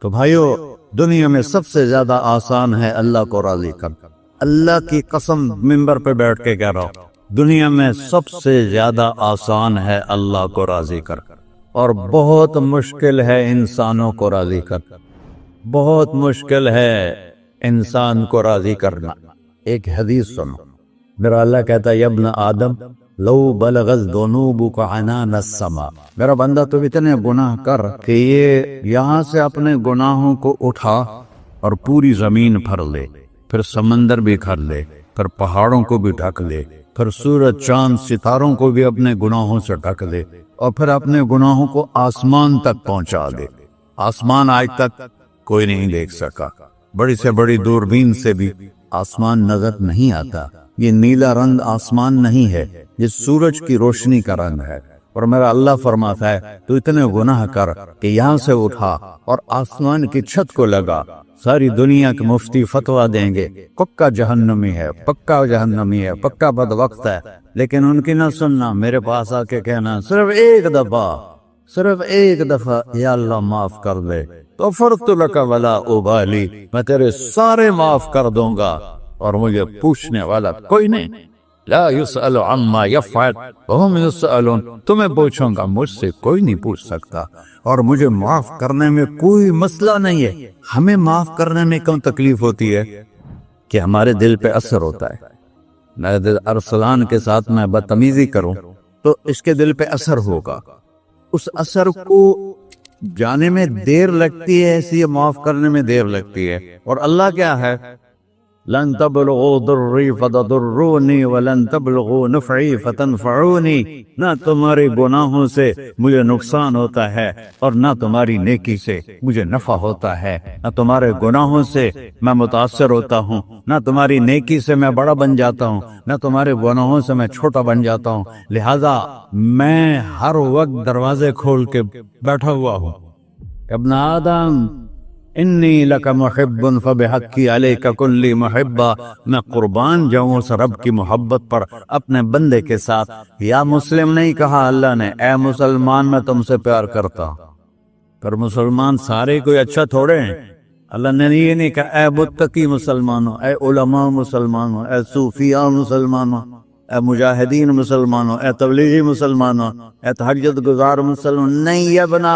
تو بھائیو، دنیا میں سب سے زیادہ آسان ہے اللہ کو راضی کرنا۔ اللہ کی قسم منبر پہ بیٹھ کے کہہ رہا ہوں، دنیا میں سب سے زیادہ آسان ہے اللہ کو راضی کرنا، اور بہت مشکل ہے انسانوں کو راضی کرنا، بہت مشکل ہے انسان کو راضی کرنا۔ ایک حدیث سنو، میرا اللہ کہتا ہے، یا ابن آدم لو بلغت ذنوبک عنان السماء، میرا بندہ تو اتنے گناہ کر کہ یہ یہاں سے اپنے گناہوں کو اٹھا اور پوری زمین بھر لے، پھر سمندر بھی بھر لے، پھر پہاڑوں کو بھی ڈھک لے، پھر سورج چاند ستاروں کو بھی اپنے گناہوں سے ڈھک لے، اور پھر اپنے گناہوں کو آسمان تک پہنچا دے۔ آسمان آج تک کوئی نہیں دیکھ سکا، بڑی سے بڑی دوربین سے بھی آسمان نظر نہیں آتا۔ یہ نیلا رنگ آسمان نہیں ہے، یہ سورج کی روشنی کا رنگ ہے۔ اور میرا اللہ فرماتا ہے، تو اتنے گناہ کر کہ یہاں سے اٹھا اور آسمان کی چھت کو لگا، ساری دنیا کے مفتی فتویٰ دیں گے پکا جہنمی ہے، پکا جہنمی ہے، پکا بدبخت ہے، لیکن ان کی نہ سننا، میرے پاس آ کے کہنا صرف ایک دفعہ یا اللہ معاف کر دے، تو فرت لک ولا ابالی، میں تیرے سارے معاف کر دوں گا اور مجھے پوچھنے والا کوئی نہیں۔ لا يسأل عما يفعل وهم يسألون، تمہیں پوچھوں گا، مجھ سے کوئی نہیں پوچھ سکتا، اور مجھے معاف کرنے میں کوئی مسئلہ نہیں ہے۔ ہمیں معاف کرنے میں کیوں تکلیف ہوتی ہے؟ کہ ہمارے دل پہ اثر ہوتا ہے۔ میں ارسلان کے ساتھ میں بدتمیزی کروں تو اس کے دل پہ اثر ہوگا، اس اثر کو جانے میں دیر لگتی ہے، اس لیے معاف کرنے میں دیر لگتی ہے۔ اور اللہ کیا ہے؟ لن تبلغوا ضری فتضرونی ولن تبلغوا نفعی فتنفعونی، نہ تمہارے گناہوں سے مجھے نقصان ہوتا ہے اور نہ تمہاری نیکی سے مجھے نفع ہوتا ہے، نہ تمہارے گناہوں سے میں متاثر ہوتا ہوں، نہ تمہاری نیکی سے میں بڑا بن جاتا ہوں، نہ تمہارے گناہوں سے میں چھوٹا بن جاتا ہوں، لہذا میں ہر وقت دروازے کھول کے بیٹھا ہوا ہوں۔ ابن آدم انی لک محب فبحقی علیک کلی محبا، میں قربان جاؤں اس رب کی محبت پر اپنے بندے کے ساتھ۔ یا مسلم نہیں کہا اللہ نے، اے مسلمان میں تم سے پیار کرتا ہوں۔ پر مسلمان سارے کوئی اچھا تھوڑے ہیں، اللہ نے یہ نہیں کہا اے متقی مسلمانوں، اے علماء مسلمانوں، اے صوفیاء مسلمانوں، اے مجاہدین مسلمانوں، اے تبلیغی مسلمانوں، اے تہجد گزار مسلمان، نہیں۔ یا ابن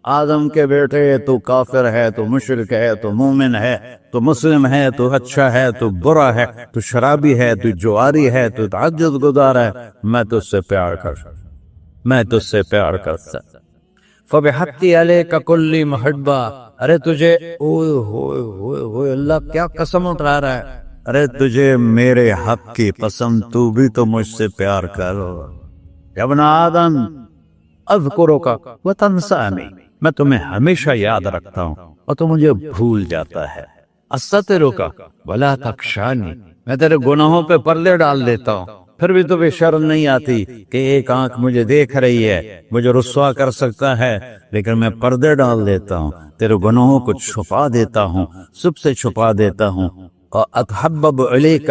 آدم کے بیٹے، تو کافر ہے، تو مشرک ہے، تو مومن ہے، تو مسلم ہے، تو اچھا ہے، تو برا ہے، تو شرابی ہے، تو جواری ہے، تو تہجد گزار ہے، میں تجھ سے پیار کرتا فبحقی علیک کلی محبا۔ ارے تجھے اللہ کیا قسم اٹھا رہا ہے، ارے تجھے میرے حق کی قسم، تو بھی تو مجھ سے پیار کرو۔ یا ابن آدم اذکرک وتنسانی، میں تمہیں ہمیشہ یاد رکھتا ہوں اور تو مجھے بھول جاتا ہے۔ استترک ولا تخشانی، میں تیرے گناہوں پہ پردے ڈال دیتا ہوں، پھر بھی تمہیں شرم نہیں آتی کہ ایک آنکھ مجھے دیکھ رہی ہے، مجھے رسوا کر سکتا ہے، لیکن میں پردے ڈال دیتا ہوں، تیرے گناہوں کو چھپا دیتا ہوں، سب سے چھپا دیتا ہوں۔ اور اتحبب الیک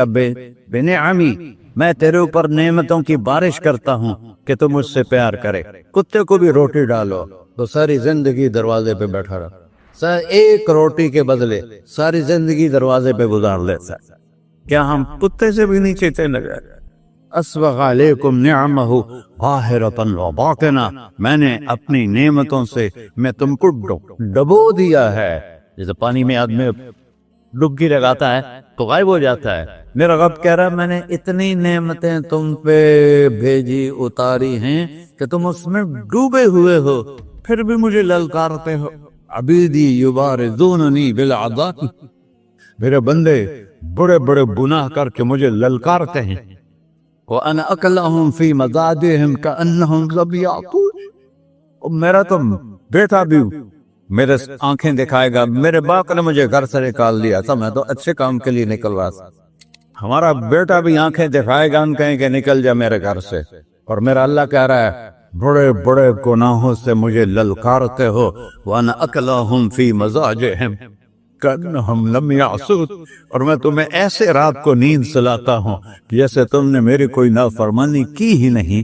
بنعمی، میں تیرے اوپر نعمتوں کی بارش کرتا ہوں کہ تم مجھ سے پیار کرے۔ کتے کو بھی روٹی ڈالو تو ساری زندگی دروازے پہ بیٹھا رہا، ایک روٹی کے بدلے ساری زندگی دروازے پہ گزار لیتا ہے۔ کیا ہم کتے سے بھی نیچے چلے گئے؟ اسبغ علیکم نعمہ ظاہرۃ وباطنہ، میں نے اپنی نعمتوں سے میں تم کو ڈبو دیا ہے، جیسے پانی میں آدمی ڈبکی لگاتا ہے تو غائب ہو جاتا ہے۔ میرا رب کہہ رہا ہے میں نے اتنی نعمتیں تم پہ بھیجی، اتاری ہیں کہ تم اس میں ڈوبے ہوئے ہو، پھر بھی مجھے للکارتے ہو۔ عبیدی یبارزوننی بالعذاب، میرے بندے بڑے بڑے گناہ کر کے مجھے للکارتے ہیں۔ وَأَنَا أَكْلَهُمْ فِي مَزَادِهِمْ كَأَنَّهُمْ لَمْ يَعْقُونَ، میرا تو بیٹا بھی میرے آنکھیں دکھائے گا، میرے باپ نے مجھے گھر سے نکال دیا تھا، میں تو اچھے کام کے لیے نکل رہا تھا، ہمارا بیٹا بھی آنکھیں دکھائے گا، ہم کہیں کہ نکل جا میرے گھر سے۔ اور میرا اللہ کہہ رہا ہے بڑے بڑے گناہوں سے مجھے للکارتے ہو۔ وَأَنَا أَكْلَهُمْ فِي مَزَاجِهِمْ كَأَنَّهُمْ لَمْ يَعْصُونَ، اور میں تمہیں ایسے رات کو نیند سلاتا ہوں جیسے تم نے میری کوئی نافرمانی کی ہی نہیں۔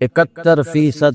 71%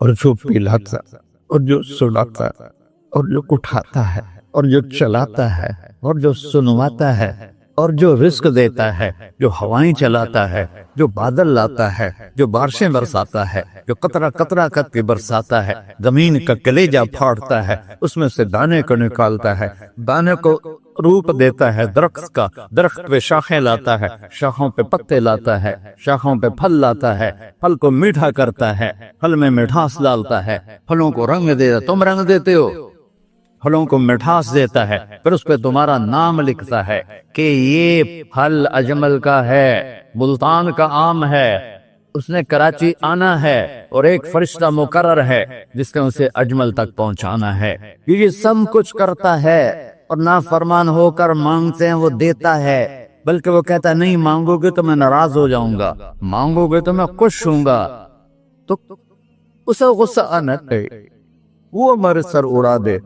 اور جو پلاتا اور جو سلاتا اور جو اٹھاتا ہے اور جو چلاتا ہے اور جو سنواتا ہے اور جو رزق دیتا ہے، جو ہوائیں چلاتا ہے، جو بادل لاتا ہے، جو بارشیں برساتا ہے، جو قطرہ قطرہ کر کے برساتا ہے، زمین کا کلیجہ پھاڑتا ہے، اس میں سے دانے کو نکالتا ہے، دانے کو روپ دیتا ہے درخت کا، درخت پہ شاخیں لاتا ہے، شاخوں پہ پتے لاتا ہے، شاخوں پہ پھل لاتا ہے، پھل کو میٹھا کرتا ہے، پھل میں مٹھاس ڈالتا ہے، پھلوں کو رنگ دیتا ہے، تم رنگ دیتے ہو، پھلوں کو مٹھاس دیتا ہے، پھر اس پہ تمہارا نام لکھتا ہے کہ یہ پھل اجمل کا ہے، ملتان کا آم ہے، اس نے کراچی آنا ہے، اور ایک فرشتہ مقرر ہے جس نے اسے اجمل تک پہنچانا ہے۔ یہ سب کچھ کرتا ہے، اور نافرمان ہو کر مانگتے ہیں وہ دیتا ہے، بلکہ وہ کہتا ہے نہیں مانگو گے تو میں ناراض ہو جاؤں گا، مانگو گے تو میں خوش ہوں گا، تو اسے غصہ آنا چاہیے، وہ ہمارے سر اڑا دے،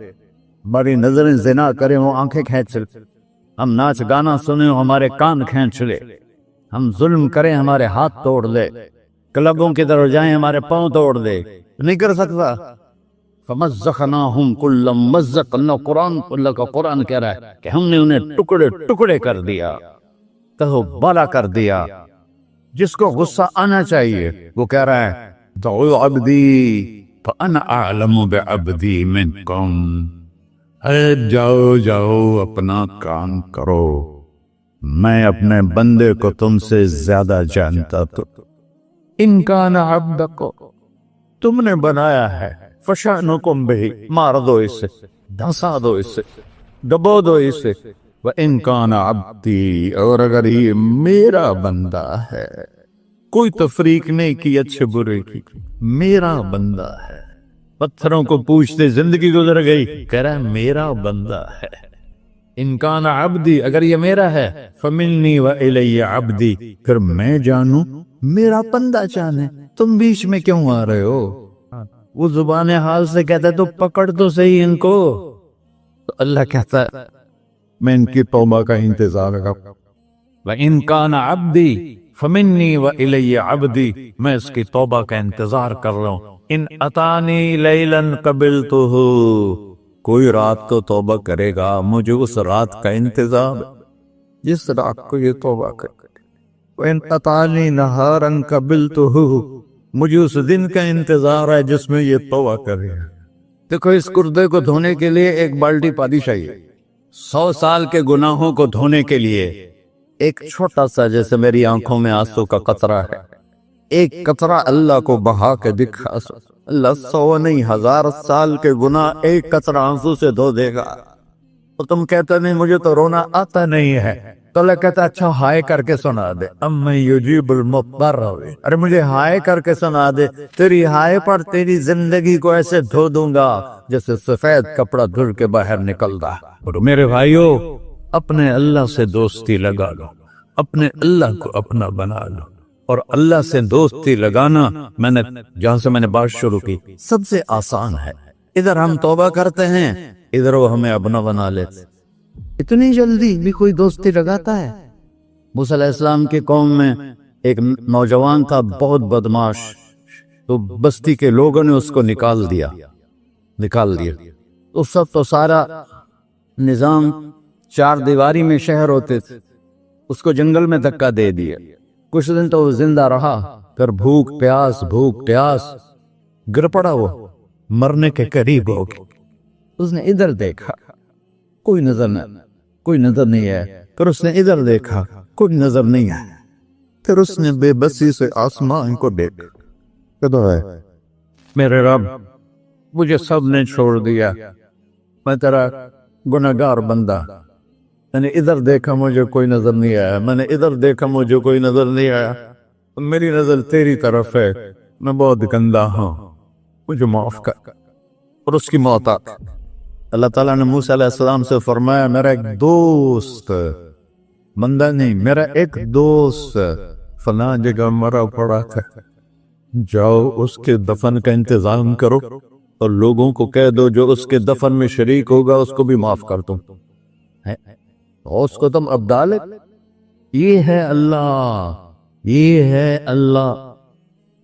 ہماری نظریں زنا کریں وہ آنکھیں کھینچ لے، ہم ناچ گانا سنیں ہمارے کان کھینچ لے، ہم ظلم کریں ہمارے ہاتھ توڑ لے، کلبوں کی طرف جائیں ہمارے پاؤں توڑ دے، نہیں کر سکتا۔ فَمَزَّقْنَاهُمْ كُلَّ مُمَزَّقٍ، اللہ کا قرآن کہہ رہا ہے کہ ہم نے انہیں ٹکڑے ٹکڑے کر دیا، تہو بالا کر دیا۔ جس کو غصہ آنا چاہیے وہ کہہ رہا ہے دعو عبدی فَأَنَا أَعْلَمُ بِعَبْدِي مِنْكُمْ، اے جاؤ جاؤ اپنا کام کرو، میں اپنے بندے کو تم سے زیادہ جانتا، تو ان کان عبدک، تم نے بنایا ہے، فشانکم بہی، مار دو اسے، دھسا دو اسے، دبو دو اسے، وَإِن كَانَ عَبْدِي، اور اگر یہ میرا بندہ ہے، کوئی تفریق نہیں کی اچھے برے کی، میرا بندہ ہے۔ پتھروں کو پوچھتے زندگی گزر گئی، کہہ رہا ہے میرا بندہ ہے۔ ان کان عبدی، اگر یہ میرا ہے، فمنی وإلی عبدی، پھر میں جانوں میرا بندہ جانے، تم بیچ میں کیوں آ رہے ہو؟ وہ زبان حال سے کہتا ہے تو پکڑ تو صحیح ان کو، تو اللہ کہتا ہے میں ان کی توبہ کا انتظار کروں، وَإِن كَانَ عَبْدِي فَمِنِّي وَإِلَيَّ عَبْدِي، میں اس کی توبہ کا انتظار کر رہا ہوں۔ ان اتانی لیلاً قبلتہ، کوئی رات کو توبہ کرے گا مجھے اس رات کا انتظار جس رات کو یہ توبہ کرے، وَإِنْ أَتَانِي نَهَارًا قَبِلْتُهُ، مجھے اس دن کا انتظار ہے جس میں یہ توبہ کرے۔ دیکھو اس کردے کو دھونے کے لیے ایک بالٹی پانی چاہیے، 100 سال کے گناہوں کو دھونے کے لیے ایک چھوٹا سا، جیسے میری آنکھوں میں آنسو کا قطرہ ہے، ایک قطرہ اللہ کو بہا کے دکھا، اللہ 100 نہیں 1000 سال کے گناہ ایک قطرہ آنسو سے دھو دے گا۔ تو تم کہتے نہیں مجھے تو رونا آتا نہیں ہے، تو اللہ کہتا اچھا ہائے کر کے سنا دے، اَمَّن یُجِیبُ الْمُضْطَرَّ، ارے مجھے ہائے کر کے سنا دے، تیری ہائے پر تیری زندگی کو ایسے دھو دوں گا جیسے سفید کپڑا دھل کے باہر نکلتا۔ اور میرے بھائیو، اپنے اللہ سے دوستی لگا لو، اپنے اللہ کو اپنا بنا لو، اور اللہ سے دوستی لگانا میں نے جہاں سے میں نے بات شروع کی سب سے آسان ہے۔ ادھر ہم توبہ کرتے ہیں، ادھر وہ ہمیں اپنا بنا لیتے، اتنی جلدی بھی کوئی دوستی لگاتا ہے؟ موسیٰ علیہ السلام کی قوم میں ایک نوجوان تھا بہت بدماش، تو بستی کے لوگوں نے اس کو نکال دیا۔ اس وقت تو سارا نظام 4 دیواری میں شہر ہوتے تھے، اس کو جنگل میں دھکا دے دیا، کچھ دن تو وہ زندہ رہا، پھر بھوک پیاس گر پڑا، وہ مرنے کے قریب ہو گیا۔ اس نے ادھر دیکھا، کوئی نظر نہیں ہے، پھر اس نے ادھر دیکھا، کوئی نظر نہیں ہے، پھر اس نے بے بسی سے آسمان کو دیکھا، کہتا ہے میرے رب مجھے سب نے چھوڑ دیا، میں تیرا گناہگار بندہ، میں نے ادھر دیکھا مجھے کوئی نظر نہیں آیا، میں نے ادھر دیکھا مجھے کوئی نظر نہیں آیا، میری نظر تیری طرف ہے، میں بہت گندا ہوں، مجھے معاف کر۔ اور اس کی موت آ گئی۔ اللہ تعالیٰ نے موسیٰ علیہ السلام سے فرمایا میرا ایک دوست، بندہ نہیں، میرا ایک دوست فلاں جگہ مرا پڑا تھا، جاؤ اس کے دفن کا انتظام کرو، اور لوگوں کو کہہ دو جو اس کے دفن میں شریک ہوگا اس کو بھی معاف کر دو۔ اور اس کو تم اب ڈالے، یہ ہے اللہ، یہ ہے اللہ،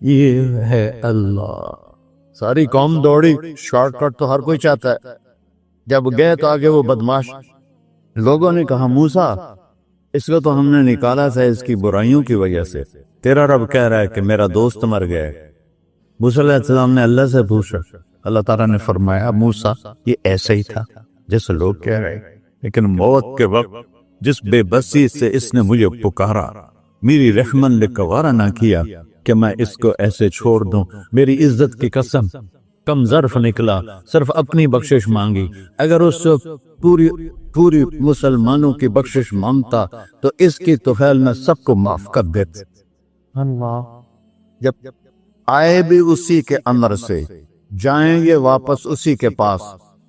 یہ ہے اللہ۔ ساری قوم دوڑی، شارٹ کٹ تو ہر کوئی چاہتا ہے۔ جب گئے تو آگے وہ بدماش، لوگوں نے کہا موسیٰ اس کو تو ہم نے نکالا تھا اس کی برائیوں کی وجہ سے، تیرا رب کہہ رہا ہے کہ میرا دوست مر گیا ہے۔ موسیٰ علیہ السلام نے اللہ سے پوچھا، اللہ تعالیٰ نے فرمایا موسیٰ یہ ایسے ہی تھا جیسے لوگ کہہ رہے، لیکن موت کے وقت جس بے بسی سے اس نے مجھے پکارا، میری رحمن نے گوارا نہ کیا کہ میں اس کو ایسے چھوڑ دوں، میری عزت کی قسم کم ظرف نکلا، صرف اپنی بخشش مانگی، اگر اس سے پوری مسلمانوں کی بخشش مانگتا تو اس کی طفیل میں سب کو معاف کر دیتے۔ جب آئے بھی اسی کے امر سے، جائیں گے واپس اسی کے پاس،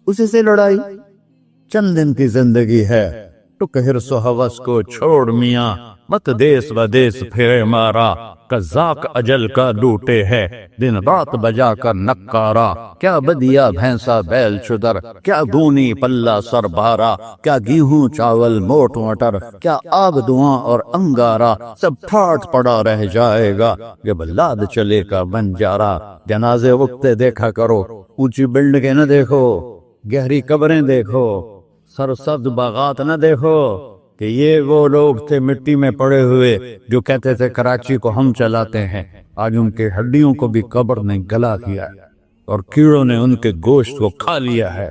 اسی سے لڑائی۔ چند دن کی زندگی ہے، تو حرص و ہوس کو چھوڑ میاں، مت دیس و دیس پھرے مارا، قذاق اجل کا ڈوٹے ہے، دن رات بجا کر نکارا، کیا بدیا بھینسا بیل چدر، کیا گونی پلہ سر بارا، کیا گیہوں چاول موٹ مٹر، کیا آب دعاں اور انگارا، سب ٹھاٹ پڑا رہ جائے گا جب لاد چلے کا بنجارا۔ جنازے وقتے دیکھا کرو، اونچی بلڈنگیں نہ دیکھو، گہری قبریں دیکھو، سرسبز باغات نہ دیکھو کہ یہ وہ لوگ تھے مٹی میں پڑے ہوئے جو کہتے تھے کراچی کو ہم چلاتے ہیں، آج ان کے ہڈیوں کو بھی قبر نے گلا دیا ہے اور کیڑوں نے ان کے گوشت کو کھا لیا ہے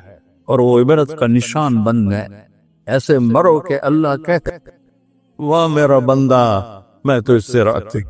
اور وہ عبرت کا نشان بن گئے۔ ایسے مرو کہ اللہ کہتے واہ میرا بندہ میں تو اس سے راضی